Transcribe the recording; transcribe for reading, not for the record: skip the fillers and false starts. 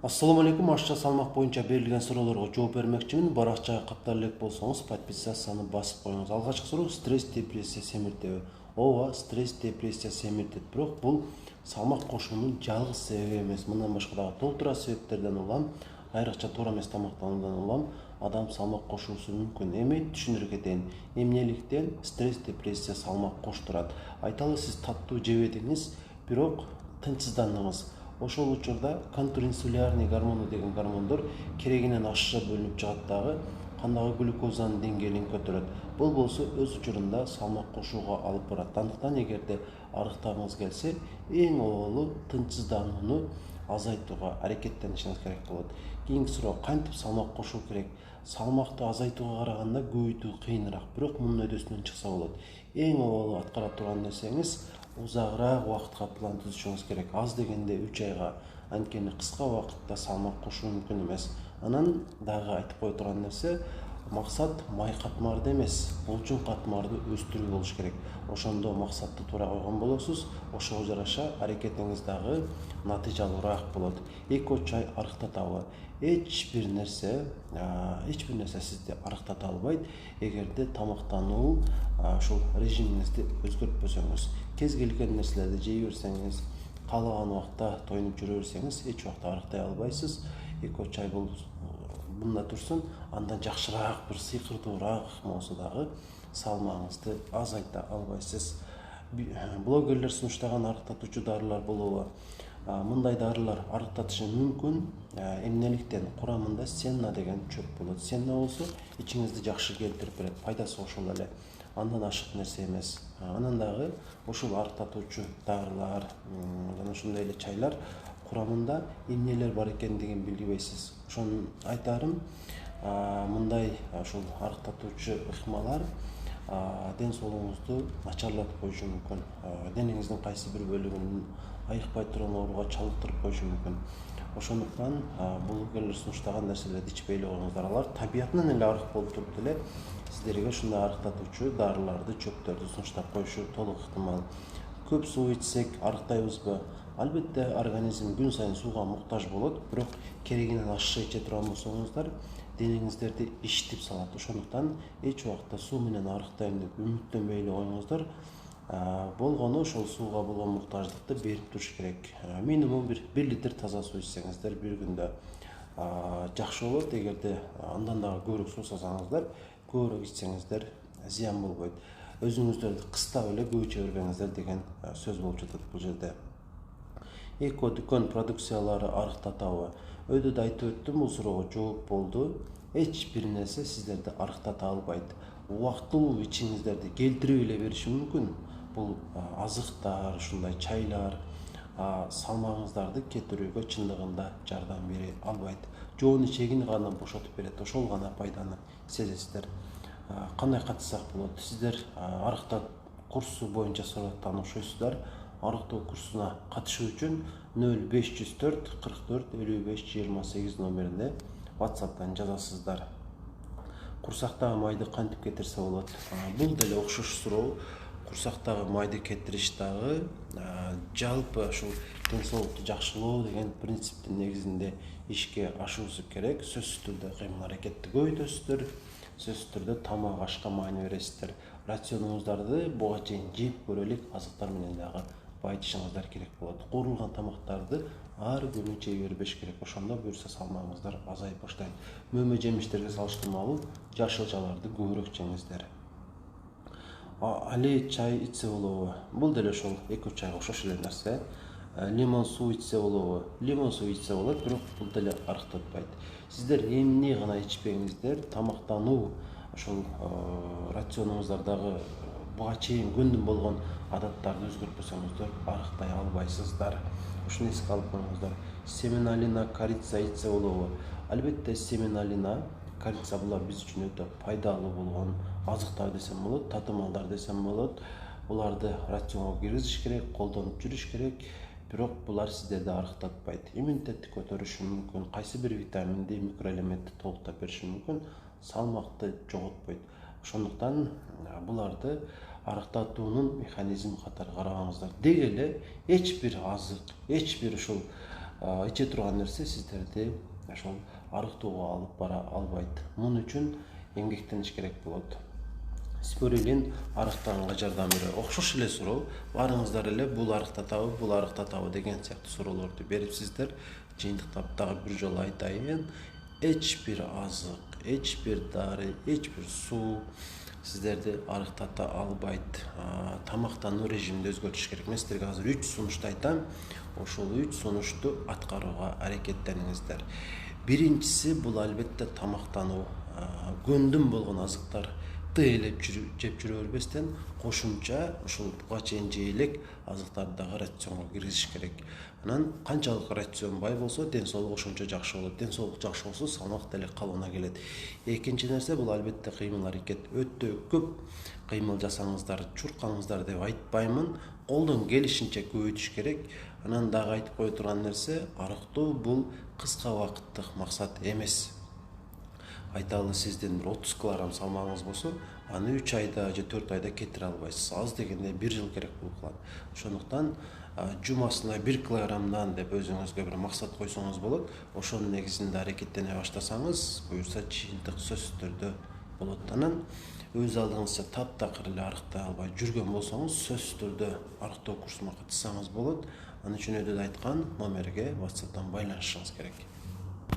Ассаламу алейкум. Ашча салмак боюнча берилген суроолорго жооп бермекчимин. Баракчага каттала элек болсоңуз, подписацияны басып коюңуз. Алгачкы суроо: стресс, депрессия семиртеби? Ооба, стресс, депрессия семиртет. Бирок бул салмак кошуунун жалгыз себеби эмес. Мындан башка дагы толтура себептерден улам, айрыкча туура эмес тамактануудан улам адам салмак кошуусу мүмкүн. Эми түшүнүргө кетейин. Эмнеликтен стресс, депрессия салмак коштурат? Айталы, сиз таттуу жебедиңиз, бирок тынчсыздандыңыз. Ошол учурда контринсулярный гормону деген гормондор керегинен ашыша бөлүнүп чыгат дагы кандагы глюкозанын деңгээлин көтөрөт. Бул болсо өз учурунда салмак кошууга алып барат. Андыктан эгерде арыктагыңыз келсе, эң оболу тынчсызданууну азайтууга аракеттенишиңиз керек болот. Кийинки суроо: кантип салмак кошуу керек? Салмакты азайтууга караганда көбөйтүү кыйыныраак, бирок мунун өдөсүнөн чыкса болот. Эң оболу аткара турган нерсеңиз узагыраак убакытка план түзүшүңүз керек. Аз дегенде 3 айга, анткени кыска убакытта салмак кошуу мүмкүн эмес. Анан дагы айтып кое турган нерсе, максат май катмарды эмес, булчуң катмарды өстүрүү болуш керек. Ошондо максатты туура койгон болосуз, ошого жараша аракетиңиз дагы натыйжалуураак болот. 2-3 ай арыктатабы? Эч бир нерсе сизди арыктата албайт, эгерде тамактануу ушул режимиңизди өзгөртпөсөңүз. Кез келген нерселерди жей берсеңиз, каалаган убакта тоюнуп жүрө берсеңиз, эч убакта арыктай албайсыз. 2-3 ай бул мында турсун, андан жакшыраак бир сыйкырдуураак болсо дагы салмагыңызды азайта албайсыз. Блогерлер сунуштаган арыктатуучу дарылар болобу? Мындай дарылар арыктатышы мүмкүн. Эмнеликтен? Курамында сенна деген чөп болот. Сенна болсо ичиңизди жакшы келтирип берет, пайдасы ошол эле. Андан ашык нерсе эмес. Анан дагы ушул арыктатуучу дарылар жана ошондой эле чайлар курамында эмнелер бар экендигин билбейсиз. Ошону айтарым, мындай ушул арыктатуучу ыкмалар ден соолугуңузду начарлатып коюшу мүмкүн. Денеңиздин кайсы бир бөлүгүн айыкпай турган ооруга чалдыктырып коюшу мүмкүн. Ошондуктан блогерлер сунуштаган нерселерди ичпей эле коюңуздар. Алар табиятынан эле арык болуп туруп эле сиздерге ушундай арыктатуучу дарыларды, чөптөрдү сунуштап коюшу толук ыктымал. Көп суу ичсек арыктайбызбы? Албетте, организм күн сайын сууга муктаж болот, бирок керегинен ашыша иче турган болсоңуздар, денеңиздерди ишитип салат. Ошондуктан эч убакта суу менен арыктайм деп үмүттөнбөй эле коюңуздар. Болгону ошол сууга болгон муктаждыкты берип туруш керек. Минимум 1 литр таза суу ичсеңиздер бир күндө жакшы болот. Эгерде андан дагы көбүрөөк суусасаңыздар, көбүрөөк ичсеңиздер зыян болбойт. Өзүңүздөрдү кыстап эле көп иче бербеңиздер деген сөз болуп жатат бул жерде. Эко-дүкөн продукциялары арыктатабы? Өйдө айтып өттүм, бул суроого жооп болду. Эч бир нерсе сиздерди арыктата албайт. Убактылуу ичиңиздерди келтирип эле бериши мүмкүн. Бул азыктар, ушундай чайлар салмагыңыздарды кетирүүгө чындыгында жардам бере албайт. Жоонун чегин гана бошотуп берет. Ошол гана пайданы сезесиздер. Кандай катышсак болот? Сиздер арыктоо курсу боюнча сураттан окшойсуздар. Арыктоо курсуна катышуу үчүн 0504 44 55 28 номерине WhatsApp'тан жазасыздар. Курсактагы майды кантип кетирсе болот? Бул деле окшош суроо. Курсактагы майды кетириш дагы жалпы ушул ден соолукту жакшылоо деген принциптин негизинде ишке ашуусу керек. Сөзсүз түрдө кыймыл аракетти көбөйтөсүздөр. Сөзсүз түрдө тамак ашка маани бересиздер. Рационуңуздарды буга чейин жеп көрөлүк азыктар менен дагы байытышыңыздар керек болот. Куурулган тамактарды ар күнү жей бербеш керек. Ошондо буюрса салмагыңыздар азайып баштайт. Мөмө жемиштерге салыштырмалуу жашылчаларды көбүрөөк жеңиздер. Али чай ичсе болобу? Бул деле ошол 2-3 айга окшош эле нерсе. Лимон суу ичсе болобу? Лимон суу ичсе болот, бирок бул деле арыктатпайт. Сиздер эмне гана ичпеңиздер, тамактануу ошол рационуңуздардагы буга чейин көндүм болгон адаттарды өзгөртпөсөңүздөр арыктай албайсыздар. Ушуну эске алып коюңуздар. Семеналина, корица ичсе болобу? Албетте, семеналина, корица булар биз үчүн өтө пайдалуу болгон азыктар десем болот, татымалдар десем болот. Буларды рационго киргизиш керек, колдонуп жүрүш керек. Бирок булар сиздерди арыктатпайт. Иммунитетти көтөрүшү мүмкүн, кайсы бир витаминди, микроэлементти толуктап бериши мүмкүн, салмакты жоготпойт. Ошондуктан буларды арыктатуунун механизми катары карабаңыздар. Деги эле эч бир азык, эч бир ушул иче турган нерсе сиздерди ошол арыктоого алып бара албайт. Муну үчүн эмгектениш керек болот. Спорилин арыктаганга жардам берет. Окшош эле суроо. Баарыңыздар эле бул арыктатабы деген сыяктуу суроолорду берипсиздер. Жыйынтыктап дагы бир жолу айтайын. Эч бир азык, эч бир дары, эч бир суу сиздерди арыктата албайт. Тамактануу режимди өзгөртүш керек. Мен сиздерге азыр 3 сунушту айтам. Ошол 3 сунушту аткарууга аракеттениңиздер. Биринчиси бул албетте тамактануу. Көндүм болгон азыктар тыйлеп жеп жүрө бербестен кошумча ушул буга чейин жей элек азыктарды дагы рационго киргизиш керек. Анан канчалык рацион бай болсо ден соолук ошончо жакшы болот. Ден соолук жакшы болсо салмак деле калыбына келет. Экинчи нерсе бул албетте кыймыл аракет. Өтө көп кыймыл жасаңыздар, чуркаңыздар деп айтпаймын. Колдон келишинче көбөйтүш керек. Анан дагы айтып кое турган нерсе, арыктоо бул кыска убакыттык максат эмес. Айталы сиздин 30 килограмм салмагыңыз болсо, аны 3 айда же 4 айда кетире албайсыз. Az дегенде 1 жыл керек болуп калат. Ошондуктан жумасына 1 килограммдан деп өзүңүзгө бир максат койсоңуз болот. Ошонун негизинде аракеттене баштасаңыз, буюрса жыйынтык сөзсүз түрдө болот. Анан өз алдыңызча таптакыр эле арыктай албай жүргөн болсоңуз, сөзсүз түрдө арыктоо курсуна катышсаңыз болот. Анын үчүн өйдө айткан номерге WhatsApp'тан байланышыңыз керек.